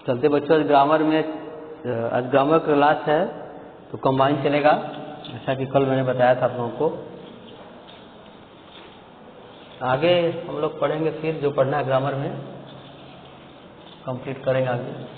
चलते बच्चों, आज ग्रामर क्लास है तो कंबाइन चलेगा, जैसा कि कल मैंने बताया था आप लोगों को। आगे हम लोग पढ़ेंगे, फिर जो पढ़ना है ग्रामर में कंप्लीट करेंगे आगे।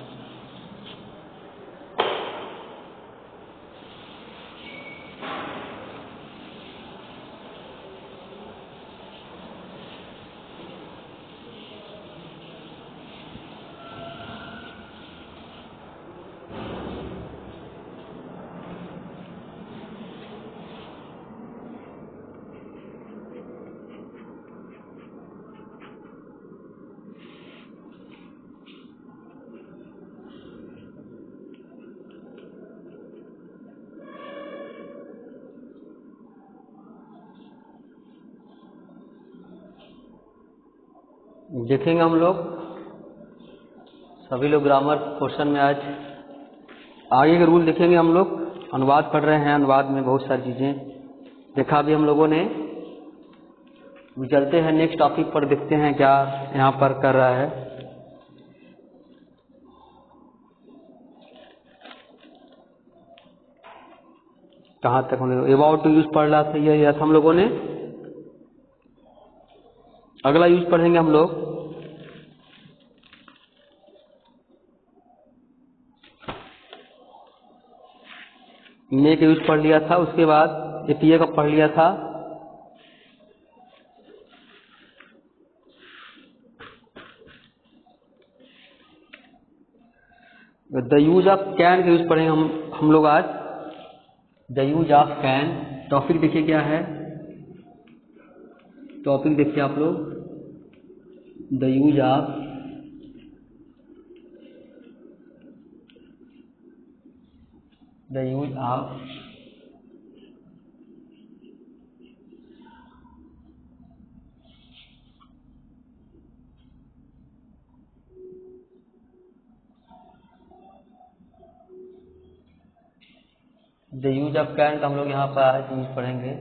देखेंगे हम लोग सभी लोग ग्रामर पोर्शन में। आज आगे के रूल देखेंगे हम लोग। अनुवाद पढ़ रहे हैं, अनुवाद में बहुत सारी चीज़ें देखा भी हम लोगों ने। चलते हैं नेक्स्ट टॉपिक पर, देखते हैं क्या यहाँ पर कर रहा है। कहाँ तक हम लोग अबाउट टू यूज पढ़ रहा था, ये हम लोगों ने। अगला यूज पढ़ेंगे हम लोग मे का यूज पढ़ लिया था, उसके बाद एपीए का पढ़ लिया था। द यूज ऑफ कैन का यूज पढ़ेंगे हम लोग आज। The use of can, topic देखिए क्या है। टॉपिक देखिए आप लोग, the use of the use of the use of can का हम लोग यहाँ पर आज यूज पढ़ेंगे।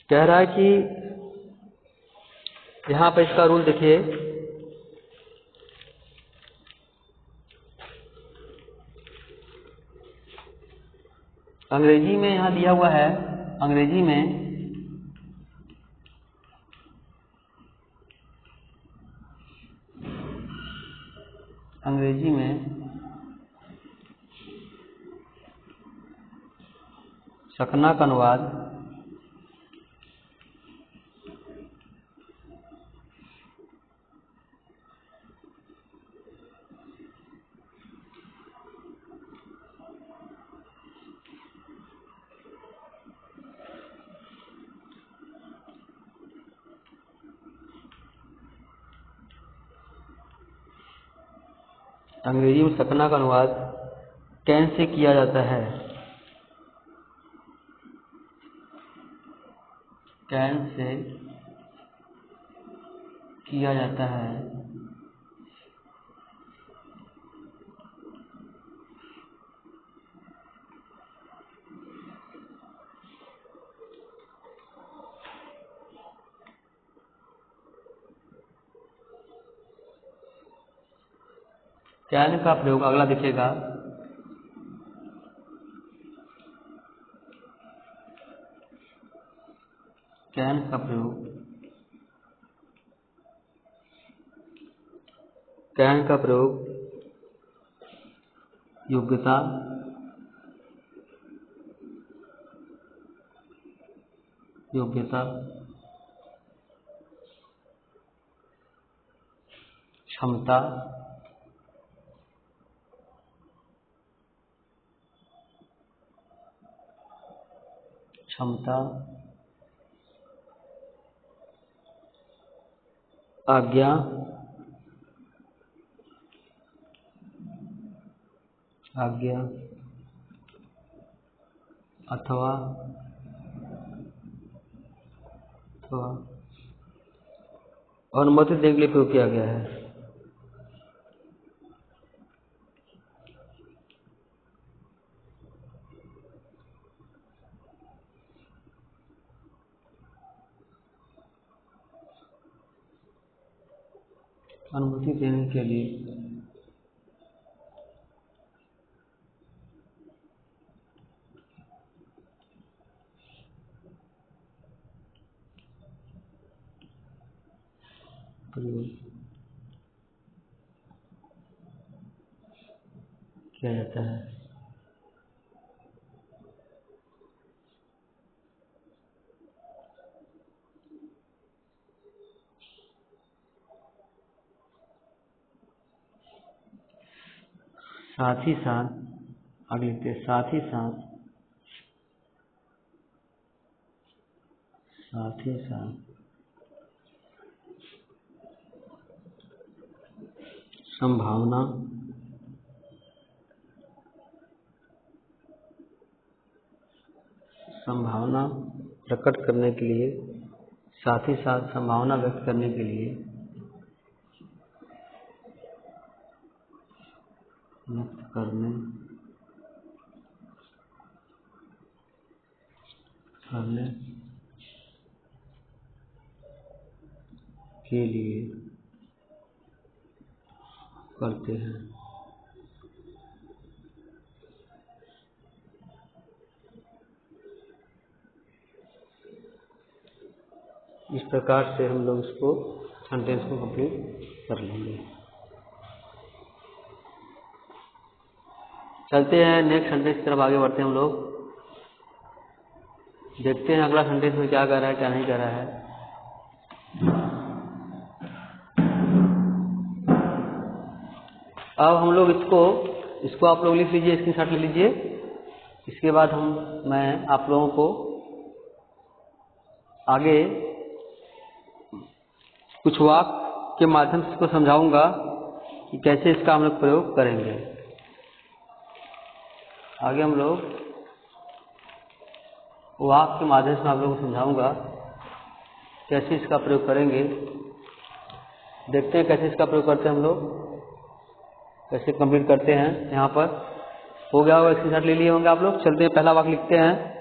कह रहा है कि यहाँ पर इसका रूल देखिए। अंग्रेजी में यहाँ दिया हुआ है, अंग्रेजी में सकना का अनुवाद अंग्रेजी में सकना का अनुवाद कैन से किया जाता है। कैन से किया जाता है। कैन का प्रयोग अगला दिखेगा। कैन का प्रयोग, कैन का प्रयोग योग्यता, क्षमता, आज्ञा, अथवा अनुमति देने के लिए प्रयोग किया गया है। अनुमति देने के लिए प्रयोग किया जाता है। साथ ही साथ आगे लिखते हैं, साथ ही साथ संभावना प्रकट करने के लिए, साथ ही साथ संभावना व्यक्त करने के लिए करने के लिए करते हैं। इस प्रकार से हम लोग इसको सेंटेंस को कंप्लीट कर लेंगे। चलते हैं नेक्स्ट सेंटेंस की तरफ आगे बढ़ते हैं हम लोग। देखते हैं अगला सेंटेंस में क्या कर रहा है, क्या नहीं कर रहा है। अब हम लोग इसको आप लोग लिख लीजिए, स्क्रीनशॉट ले लीजिए। इसके बाद मैं आप लोगों को आगे कुछ वाक्य के माध्यम से इसको समझाऊंगा कि कैसे इसका हम लोग प्रयोग करेंगे। आगे हम लोग वाक्य के माध्यम से आप लोगों को समझाऊंगा कैसे इसका प्रयोग करेंगे। देखते हैं कैसे इसका प्रयोग करते हैं हम लोग, कैसे कंप्लीट करते हैं। यहाँ पर हो गया होगा, स्क्रीनशॉट ले लिए होंगे आप लोग। चलते हैं, पहला वाक्य लिखते हैं।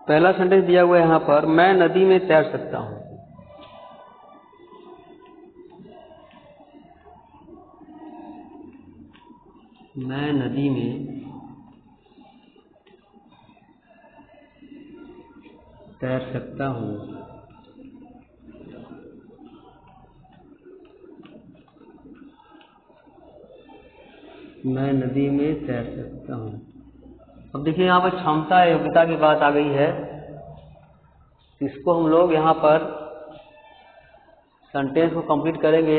पहला सेंटेंस दिया हुआ है यहाँ पर, मैं नदी में तैर सकता हूँ। मैं नदी में तैर सकता हूँ। मैं नदी में तैर सकता हूँ। अब देखिए यहाँ पर क्षमता योग्यता की बात आ गई है। इसको हम लोग यहाँ पर सेंटेंस को कंप्लीट करेंगे।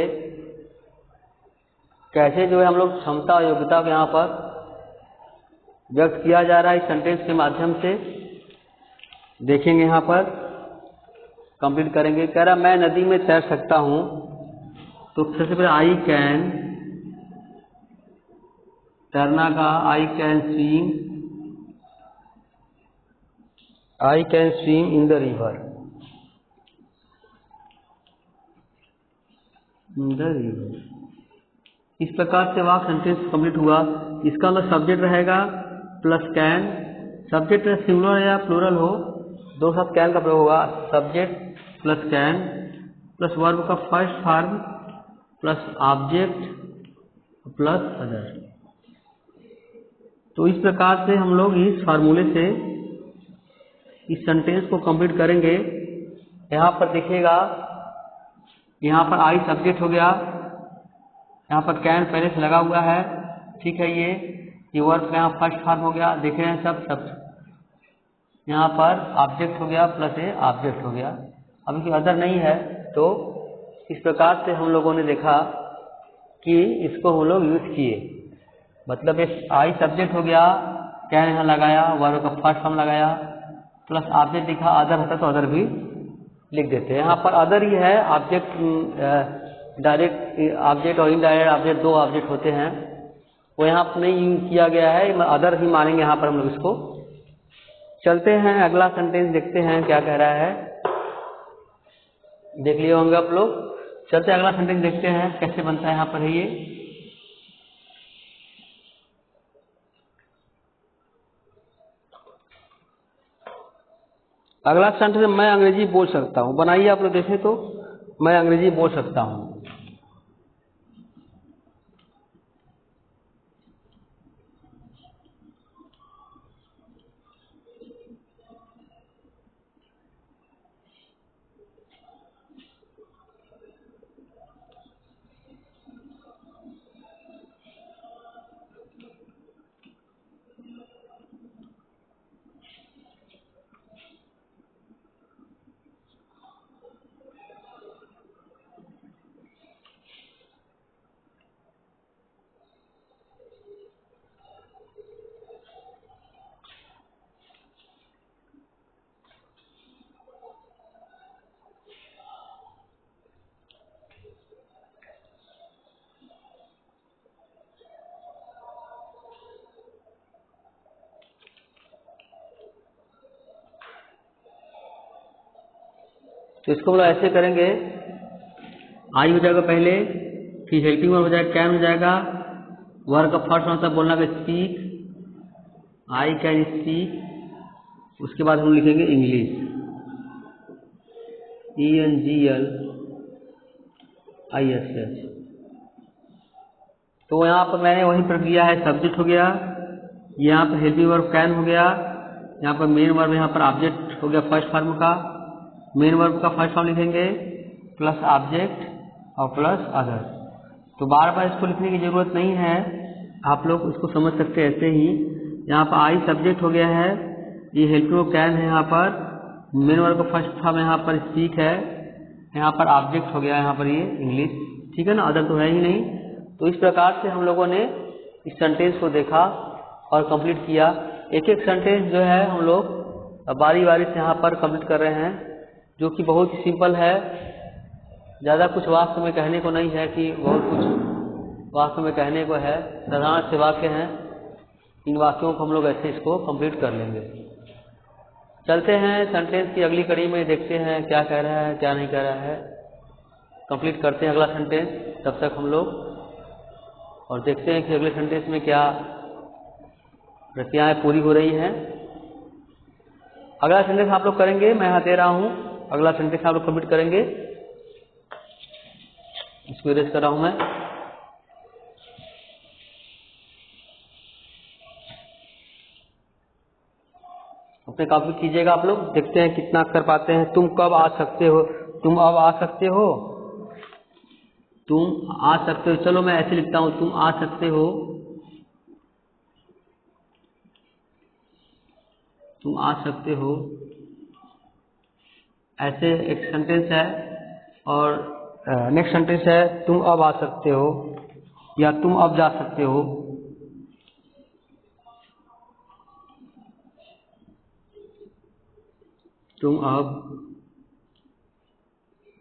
कैसे जो है हम लोग क्षमता और योग्यता को यहाँ पर व्यक्त किया जा रहा है इस सेंटेंस के माध्यम से देखेंगे। यहाँ पर कंप्लीट करेंगे। कह रहा मैं नदी में तैर सकता हूँ, तो सबसे पहले आई कैन, तैरना का I can swim, I can swim in the river. इस प्रकार से वाक्य सेंटेंस कंप्लीट हुआ। इसका मतलब सब्जेक्ट रहेगा प्लस कैन। सब्जेक्ट सिंगुलर या प्लूरल हो, दो साथ कैन का प्रयोग होगा। Subject plus can plus verb का first form plus object plus other. तो इस प्रकार से हम लोग इस फार्मूले से इस सेंटेंस को कंप्लीट करेंगे। यहाँ पर देखिएगा, यहाँ पर आई सब्जेक्ट हो गया, यहाँ पर कैन पहले से लगा हुआ है, ठीक है। ये वर्ब का यहाँ फर्स्ट फॉर्म हो गया, देख रहे हैं सब। यहाँ पर ऑब्जेक्ट हो गया प्लस ए ऑब्जेक्ट हो गया। अब इसकी अदर नहीं है, तो इस प्रकार से हम लोगों ने देखा कि इसको हम लोग यूज किए। मतलब एक आई सब्जेक्ट हो गया, कैन यहाँ लगाया, वर्ब का फर्स्ट फॉर्म लगाया, प्लस ऑब्जेक्ट लिखा। अदर होता तो अदर भी लिख देते हैं। यहाँ पर अदर ही है, ऑब्जेक्ट डायरेक्ट ऑब्जेक्ट और इनडायरेक्ट ऑब्जेक्ट दो ऑब्जेक्ट होते हैं, वो यहाँ पर नहीं यूज किया गया है, अदर ही मानेंगे यहाँ पर हम लोग इसको। चलते हैं अगला सेंटेंस देखते हैं क्या कह रहा है, देख लिए होंगे आप लोग। चलते हैं अगला सेंटेंस देखते हैं कैसे बनता है यहाँ पर है ये। अगला सेंटेंस मैं अंग्रेजी बोल सकता हूँ, बनाइए आप लोग देखें तो, मैं अंग्रेजी बोल सकता हूँ। तो इसको हम लोग ऐसे करेंगे, आई हो जाएगा पहले, फिर हेल्पिंग वर्ब हो जाएगा, कैन हो जाएगा, वर्ब का फर्स्ट मतलब बोलना कि स्पीक, आई कैन स्पीक, उसके बाद हम लिखेंगे इंग्लिश, ENGLISH। तो यहाँ पर मैंने वही प्रक्रिया है, सब्जेक्ट हो गया, यहाँ पर हेल्पिंग वर्ब कैन हो गया, यहाँ पर मेन वर्ब, यहाँ पर ऑब्जेक्ट हो गया फर्स्ट फॉर्म का, मेन वर्ब का फर्स्ट फॉर्म लिखेंगे प्लस ऑब्जेक्ट और प्लस अदर। तो बार बार इसको लिखने की जरूरत नहीं है, आप लोग इसको समझ सकते हैं ऐसे ही। यहाँ पर आई सब्जेक्ट हो गया है, ये हेल्पिंग वर्ब कैन है, यहाँ पर मेन वर्ब का फर्स्ट फॉर्म यहाँ पर स्पीक है, यहाँ पर ऑब्जेक्ट हो गया यहाँ पर ये इंग्लिश, ठीक है ना, अदर तो है ही नहीं। तो इस प्रकार से हम लोगों ने इस सेंटेंस को देखा और कंप्लीट किया। एक एक सेंटेंस जो है हम लोग बारी बारी से यहाँ पर कंप्लीट कर रहे हैं, जो कि बहुत ही सिंपल है, ज़्यादा कुछ वास्तव में कहने को नहीं है कि बहुत कुछ वास्तव में कहने को है, साधारण से वाक्य हैं, इन वाक्यों को हम लोग ऐसे इसको कंप्लीट कर लेंगे। चलते हैं सेंटेंस की अगली कड़ी में, देखते हैं क्या कह रहा है क्या नहीं कह रहा है, कंप्लीट करते हैं अगला सेंटेंस तब तक हम लोग, और देखते हैं कि अगले सेंटेंस में क्या प्रक्रियाएं पूरी हो रही हैं। अगला सेंटेंस आप लोग करेंगे, मैं यहाँ दे रहा हूँ, अगला सेंटेंस आप लोग कंप्लीट करेंगे, इसको इरेज कर रहा हूँ मैं। अपने कॉपी कीजिएगा आप लोग, देखते हैं कितना कर पाते हैं। तुम कब आ सकते हो, तुम अब आ सकते हो, तुम आ सकते हो, चलो मैं ऐसे लिखता हूँ, तुम आ सकते हो, तुम आ सकते हो, ऐसे एक सेंटेंस है। और नेक्स्ट सेंटेंस है तुम अब आ सकते हो या तुम अब जा सकते हो, तुम अब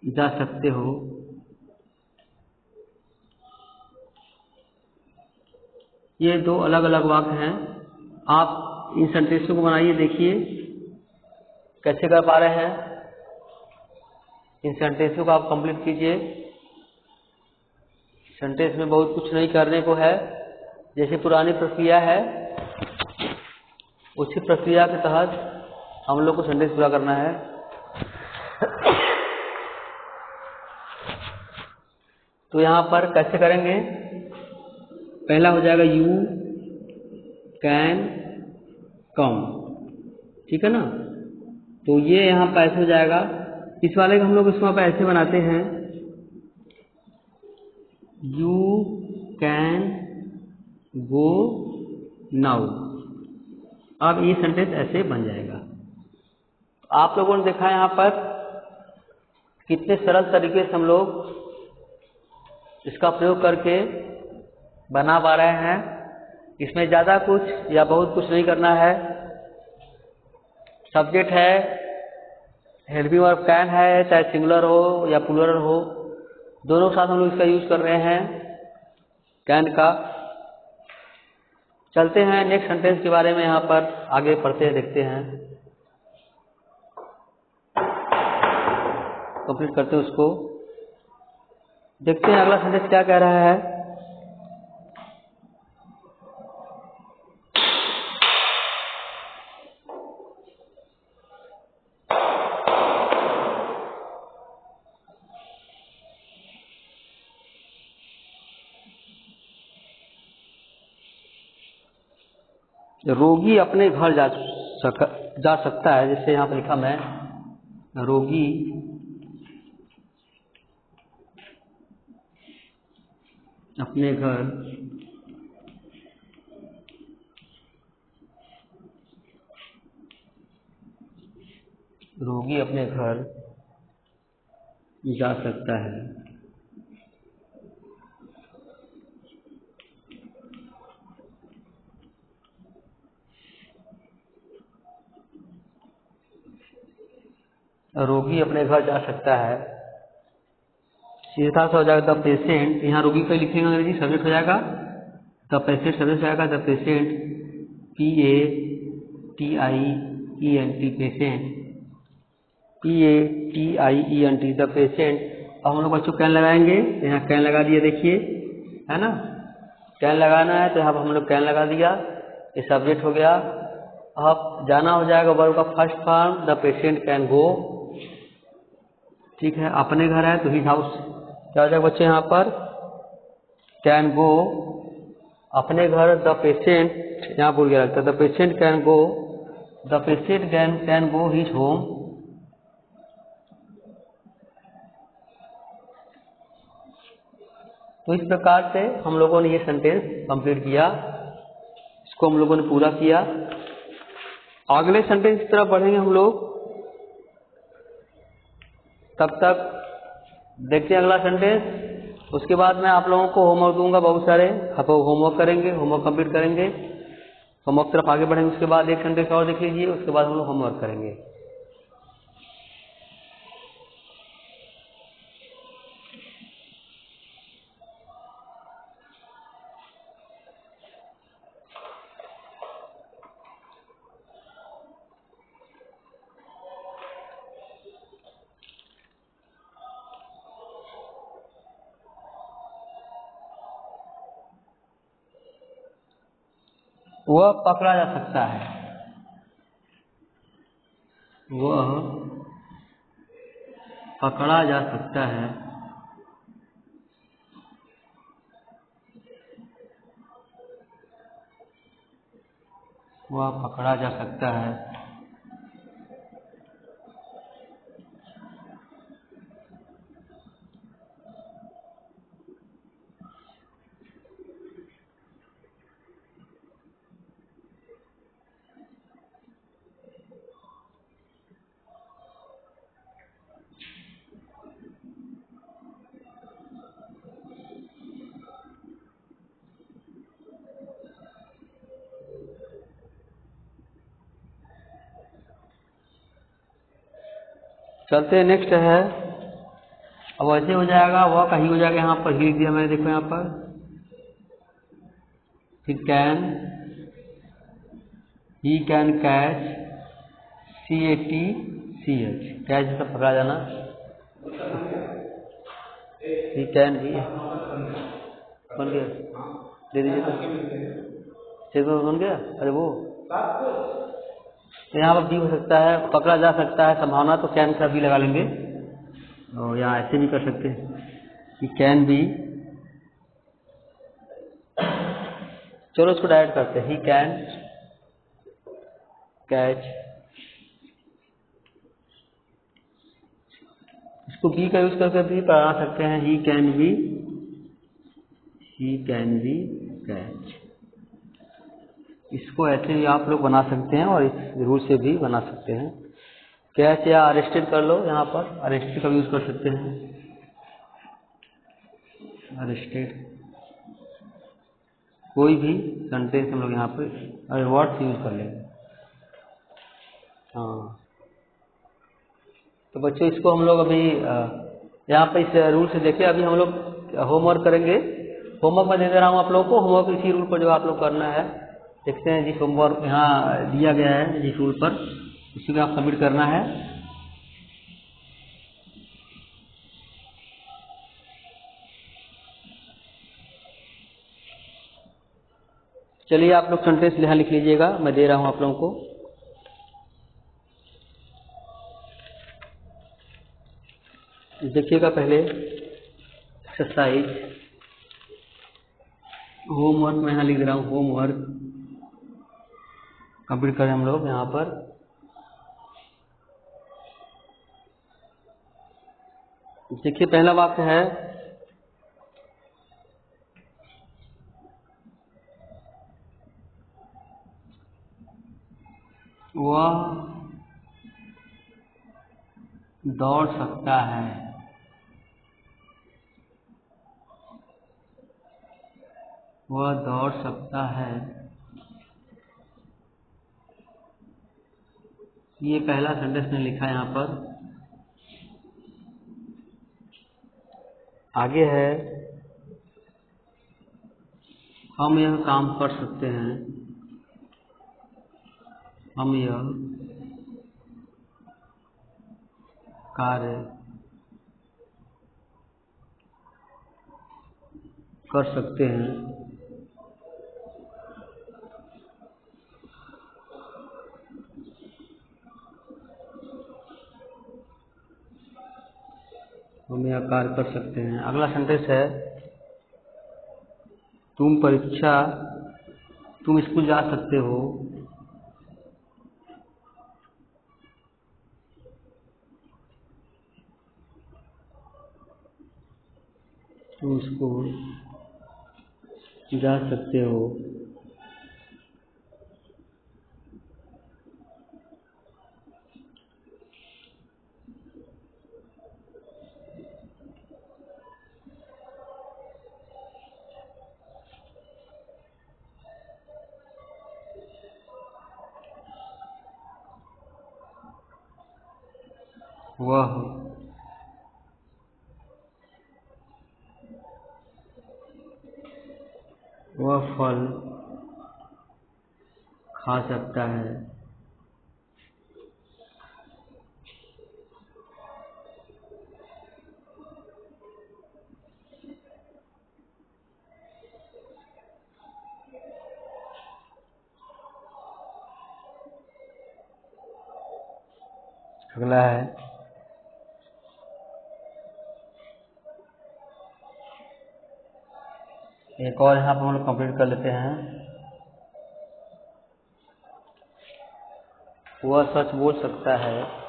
जा सकते हो। ये दो अलग अलग वाक्य हैं, आप इन सेंटेंसों को बनाइए, देखिए कैसे कर पा रहे हैं। इन सेंटेंसों को आप कंप्लीट कीजिए। सेंटेंस में बहुत कुछ नहीं करने को है, जैसे पुरानी प्रक्रिया है उसी प्रक्रिया के तहत हम लोग को सेंटेंस पूरा करना है। तो यहाँ पर कैसे करेंगे, पहला हो जाएगा यू कैन कम, ठीक है ना। तो ये यहाँ पर ऐसे हो जाएगा, इस वाले का हम लोग इसको ऐसे बनाते हैं, यू कैन गो नाउ। अब ये सेंटेंस ऐसे बन जाएगा। आप लोगों ने देखा यहाँ पर कितने सरल तरीके से हम लोग इसका प्रयोग करके बना पा रहे हैं। इसमें ज़्यादा कुछ या बहुत कुछ नहीं करना है। सब्जेक्ट है, हेल्पिंग वर्ब कैन है, चाहे सिंगुलर हो या प्लूरल हो, दोनों के साथ हम लोग इसका यूज कर रहे हैं कैन का। चलते हैं नेक्स्ट सेंटेंस के बारे में, यहाँ पर आगे पढ़ते हैं, देखते हैं, कंप्लीट करते हैं उसको। देखते हैं अगला सेंटेंस क्या कह रहा है। रोगी अपने घर जा सकता है, जैसे यहाँ पर लिखा मैं, रोगी अपने घर जा सकता है। रोगी अपने घर जा सकता है, सीधा सा हो जाएगा द पेशेंट। यहाँ रोगी पे लिखेंगे अंग्रेजी, सब्जेक्ट हो जाएगा द पेशेंट, सब्जेक्ट हो जाएगा the patient, PATIENT, patient, PATIENT, the patient. अब हम लोग बच्चों कैन लगाएंगे, यहाँ कैन लगा दिया, देखिए, है ना, कैन लगाना है तो यहाँ पर हम लोग कैन लगा दिया, ये सब्जेक्ट हो गया। अब जाना हो जाएगा वर्ब का first form, the patient can go, ठीक है। अपने घर है तो हिज हाउस, क्या हो जाएगा बच्चे यहाँ पर, कैन गो, अपने घर, द पेशेंट, यहाँ भूल गया लगता है, the patient can go, the patient can go his home. तो इस प्रकार से हम लोगों ने ये सेंटेंस कंप्लीट किया, इसको हम लोगों ने पूरा किया। अगले सेंटेंस की तरफ बढ़ेंगे हम लोग, तब तक देखते हैं अगला सेंटेंस। उसके बाद मैं आप लोगों को होमवर्क दूंगा बहुत सारे, आप लोग होमवर्क करेंगे, होमवर्क कंप्लीट करेंगे, होमवर्क तरफ आगे बढ़ेंगे। उसके बाद एक सेंटेंस और देख लीजिए, उसके बाद हम लोग होमवर्क करेंगे। वह पकड़ा जा सकता है, वह पकड़ा जा सकता है, वह पकड़ा जा सकता है। चलते हैं, नेक्स्ट है, अब ऐसे हो जाएगा, वह का ही हो जाएगा, यहाँ पर ही दिया मैंने, देखो यहाँ पर, फिर can, he can catch, CATCH, catch मतलब पकड़ा जाना, ही कैन भी बन गया, दे दीजिए तो बन गया। अरे वो तो यहाँ पर भी हो सकता है, पकड़ा जा सकता है, संभावना, तो कैन का भी लगा लेंगे, और यहाँ ऐसे भी कर सकते हैं कि कैन बी। चलो इसको डायरेक्ट करते हैं, ही कैन कैच, इसको बी का यूज करके भी बना सकते हैं, ही कैन बी कैच। इसको ऐसे भी आप लोग बना सकते हैं और इस रूल से भी बना सकते हैं। कैच या अरेस्टेड कर लो, यहाँ पर अरेस्टेड का यूज कर सकते हैं, अरेस्टेड, कोई भी सेंटेंस हम लोग यहाँ पर वर्ड यूज कर लेंगे। हाँ, तो बच्चों इसको हम लोग अभी यहाँ पर इस रूल से देखिए अभी हम लोग होमवर्क करेंगे। होमवर्क मैं दे दे रहा हूँ आप लोगों को। होमवर्क इसी रूल पर जो आप लोग करना है, देखते हैं जिस होमवर्क यहाँ दिया गया है जिस रूल पर, उसी को आप सबमिट करना है। चलिए आप लोग सेंटेंस यहाँ लिख लीजिएगा, मैं दे रहा हूँ आप लोगों को। देखिएगा पहले एक्सरसाइज होमवर्क मैं यहाँ लिख रहा हूँ। होमवर्क कंप्लीट करें हम लोग यहाँ पर। देखिए पहला वाक्य है, वह दौड़ सकता है। वह दौड़ सकता है, ये पहला सेंटेंस ने लिखा यहाँ पर। आगे है, हम यह काम कर सकते हैं। हम यह कार्य कर सकते हैं। हम यह कार्य कर सकते हैं। अगला सेंटेंस है, तुम स्कूल जा सकते हो। तुम स्कूल जा सकते हो। वह फल खा सकता है। अगला है, एक और यहाँ पर हम लोग कंप्लीट कर लेते हैं। वह सच बोल सकता है।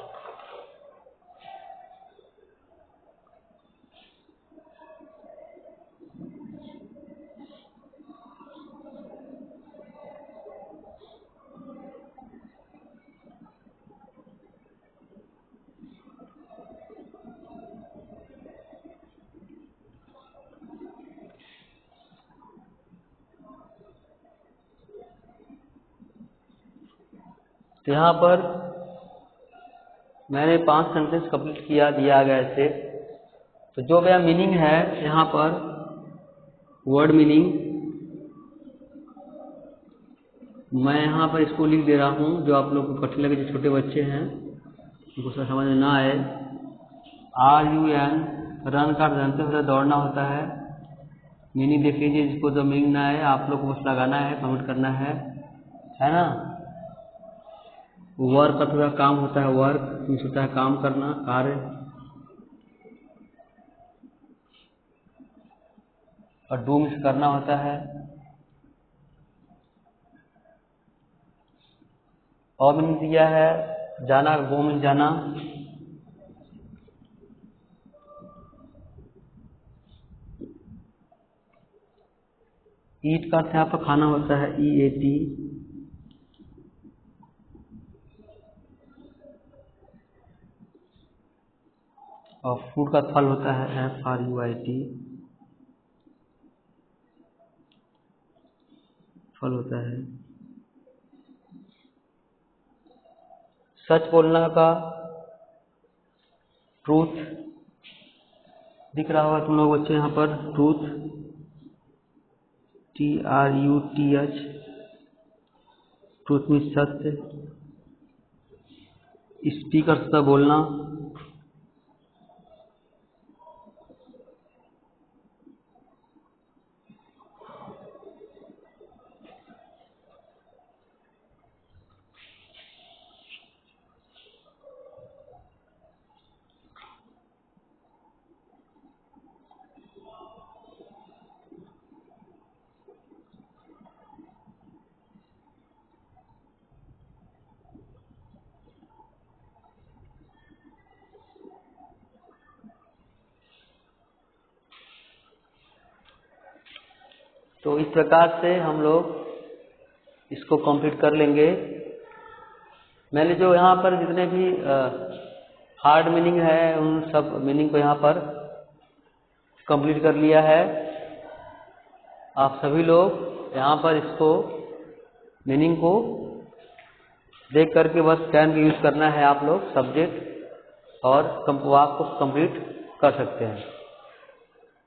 तो यहाँ पर मैंने 5 सेंटेंस कंप्लीट दिया गया इसे। तो जो मेरा मीनिंग है यहाँ पर, वर्ड मीनिंग मैं यहाँ पर इसको लिख दे रहा हूँ, जो आप लोग को कठिन लगे, जो छोटे बच्चे हैं उनको समझ में ना आए। RUN रन का जानते हो, दौड़ना होता है। मीनिंग देख लीजिए, जिसको जो मीनिंग ना आए आप लोग को बस लगाना है, कमेंट करना है ना। वर्क का थोड़ा काम होता है, वर्क मीन्स होता है काम करना, कार्य। और डू मीन्स करना होता है। और मीनिंग दिया है जाना, गो मीन्स जाना। ईट का यहाँ पर खाना होता है, EAT। और फ्रूट का फल होता है, FRUIT। फल होता है। सच बोलना का ट्रूथ, दिख रहा होगा तुम लोग बच्चे यहाँ पर ट्रूथ, TRUTH, ट्रूथ मीन्स सत्य, स्पीकर से बोलना, तो इस प्रकार से हम लोग इसको कंप्लीट कर लेंगे। मैंने जो यहाँ पर जितने भी हार्ड मीनिंग है उन सब मीनिंग को यहाँ पर कंप्लीट कर लिया है। आप सभी लोग यहाँ पर इसको मीनिंग को देख करके बस कैन का यूज करना है आप लोग सब्जेक्ट और वाक्य को कंप्लीट कर सकते हैं।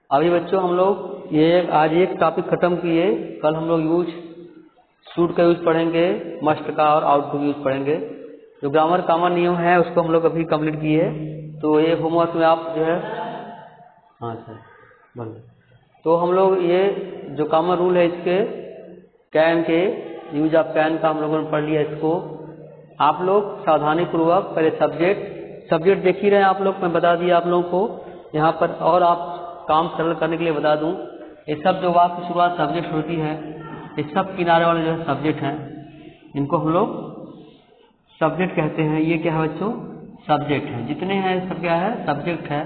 अभी बच्चों हम लोग ये आज एक टॉपिक खत्म किए, कल हम लोग यूज शुड का यूज पढ़ेंगे, मस्ट का और आउट टू यूज पढ़ेंगे। जो ग्रामर कॉमन नियम है उसको हम लोग अभी कंप्लीट किए, तो ये होमवर्क में आप जो है, हाँ सर बोलो। तो हम लोग ये जो कॉमन रूल है इसके कैन के यूज ऑफ कैन का हम लोगों ने पढ़ लिया। इसको आप लोग सावधानी पूर्वक पहले सब्जेक्ट देख ही रहे हैं आप लोग, मैं बता दिया आप लोगों को यहाँ पर। और आप काम सरल करने के लिए बता दूं, ये सब जो वाक्य की शुरुआत सब्जेक्ट होती है, ये सब किनारे वाले जो है सब्जेक्ट हैं, इनको हम लोग सब्जेक्ट कहते हैं। ये क्या है बच्चों? सब्जेक्ट है। जितने हैं सब क्या है? सब्जेक्ट है।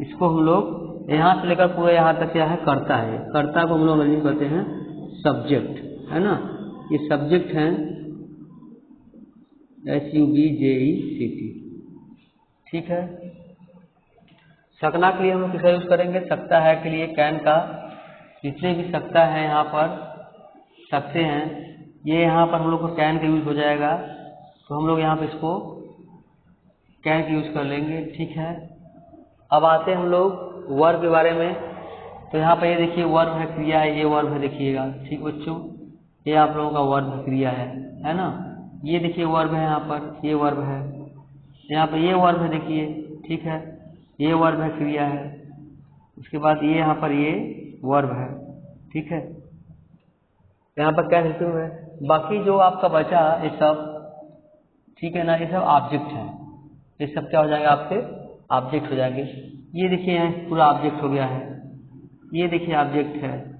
इसको हम लोग यहाँ से लेकर पूरे यहाँ तक क्या है? कर्ता है। कर्ता को हम लोग अंग्रेजी कहते हैं सब्जेक्ट, है ना। ये सब्जेक्ट हैं, SUBJECT, ठीक है। सकना के लिए हम लोग किसका यूज करेंगे? सकता है के लिए कैन का। जितने भी सकता है यहाँ पर सकते हैं, ये यहाँ पर हम लोग को कैन का यूज हो जाएगा, तो हम लोग यहाँ पे इसको कैन का यूज कर लेंगे, ठीक है। अब आते हैं हम लोग वर्ब के बारे में। तो यहाँ पर ये देखिए वर्ब है, क्रिया है, ये वर्ब है, देखिएगा, ठीक बच्चों। ये आप लोगों का वर्ब है, क्रिया है ना। ये देखिए वर्ब है, यहाँ पर ये वर्ब है, यहाँ पर ये वर्ब है, देखिए, ठीक है। ये वर्ब है, क्रिया है। उसके बाद ये यहाँ पर ये वर्ब है, ठीक है। यहाँ पर क्या हेल्पिंग है। बाकी जो आपका बचा ये सब, ठीक है ना, ये सब ऑब्जेक्ट है। ये सब क्या हो जाएंगे? आपके ऑब्जेक्ट हो जाएंगे। ये देखिए यहाँ पूरा ऑब्जेक्ट हो गया है। ये देखिए ऑब्जेक्ट है,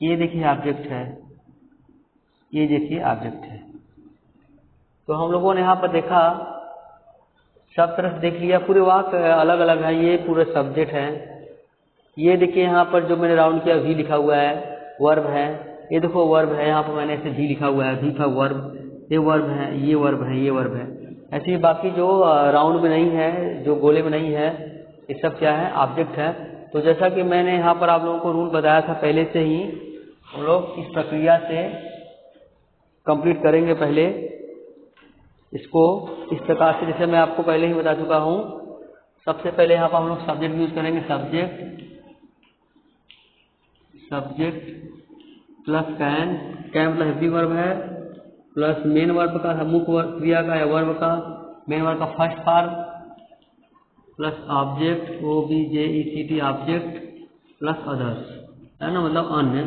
ये देखिए ऑब्जेक्ट है, ये देखिए ऑब्जेक्ट है। तो हम लोगों ने यहाँ पर देखा, सब तरफ देख लिया, पूरे वाक्य अलग अलग है, ये पूरे सब्जेक्ट है। ये देखिए यहाँ पर जो मैंने राउंड किया भी लिखा हुआ है, वर्ब है। ये देखो वर्ब है, यहाँ पर मैंने ऐसे भी लिखा हुआ है, भी का वर्ब, ये वर्ब है, ये वर्ब है, ये वर्ब है। ऐसे ही बाकी जो राउंड में नहीं है, जो गोले में नहीं है, ये सब क्या है? ऑब्जेक्ट है। तो जैसा कि मैंने यहाँ पर आप लोगों को रूल बताया था पहले से ही, हम लोग इस प्रक्रिया से कंप्लीट करेंगे। पहले इसको इस प्रकार से, जैसे मैं आपको पहले ही बता चुका हूँ। सबसे पहले यहाँ पर हम लोग सब्जेक्ट यूज करेंगे, subject plus can plus helping verb है, प्लस मेन वर्ब का, मुख्य वर्ब क्रिया का या वर्ब का, मेन वर्ब का first form, plus object OBJECT object, plus others, है ना, मतलब अन्य,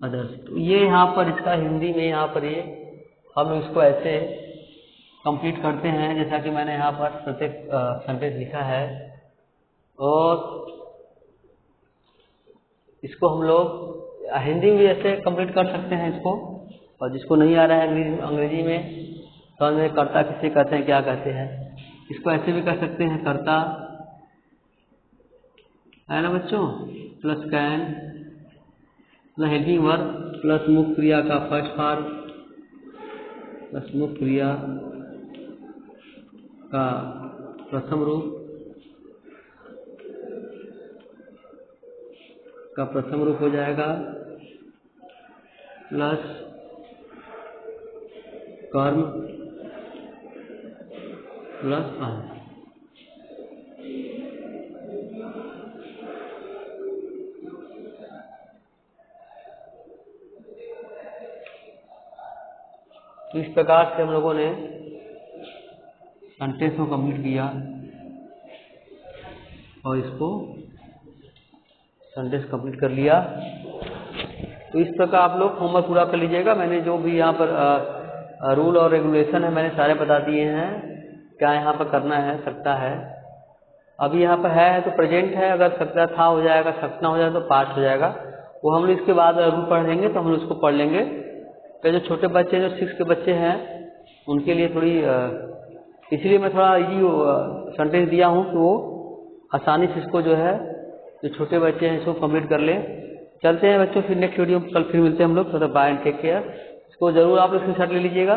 अदर्स। तो ये यहाँ पर इसका हिंदी में यहाँ पर ये हम इसको ऐसे कंप्लीट करते हैं, जैसा कि मैंने यहाँ पर प्रत्येक सेंटेंस लिखा है। और इसको हम लोग हिंदी में भी ऐसे कंप्लीट कर सकते हैं इसको। और जिसको नहीं आ रहा है अंग्रेजी में, तो हमें कर्ता किसे कहते हैं, क्या कहते हैं, इसको ऐसे भी कर सकते हैं, कर्ता, है ना बच्चों, plus can plus helping verb plus मुख्य क्रिया का फर्स्ट फॉर्म प्लस मुख्य क्रिया का प्रथम रूप हो जाएगा, प्लस कर्म प्लस अंत। तो इस प्रकार से हम लोगों ने सेंटेंस को कंप्लीट किया और इसको सेंटेंस कंप्लीट कर लिया। तो इस प्रकार आप लोग होमवर्क पूरा कर लीजिएगा। मैंने जो भी यहाँ पर रूल और रेगुलेशन है मैंने सारे बता दिए हैं, क्या यहाँ पर करना है, सकता है। अभी यहाँ पर है तो प्रेजेंट है, अगर सकता था हो जाएगा, सकना हो जाएगा तो पास्ट हो जाएगा। वो हम लोग इसके बाद रूल पढ़ेंगे तो हम लोग उसको पढ़ लेंगे। तो जो छोटे बच्चे, जो 6 के बच्चे हैं, उनके लिए थोड़ी इसलिए मैं थोड़ा इजी सेंटेंस दिया हूँ कि वो आसानी से इसको जो है, जो छोटे बच्चे हैं इसको कंप्लीट कर लें। चलते हैं बच्चों, फिर नेक्स्ट वीडियो कल फिर मिलते हैं हम लोग। तो बाय एंड टेक केयर। इसको जरूर आप लोग स्क्रीनशॉट ले लीजिएगा।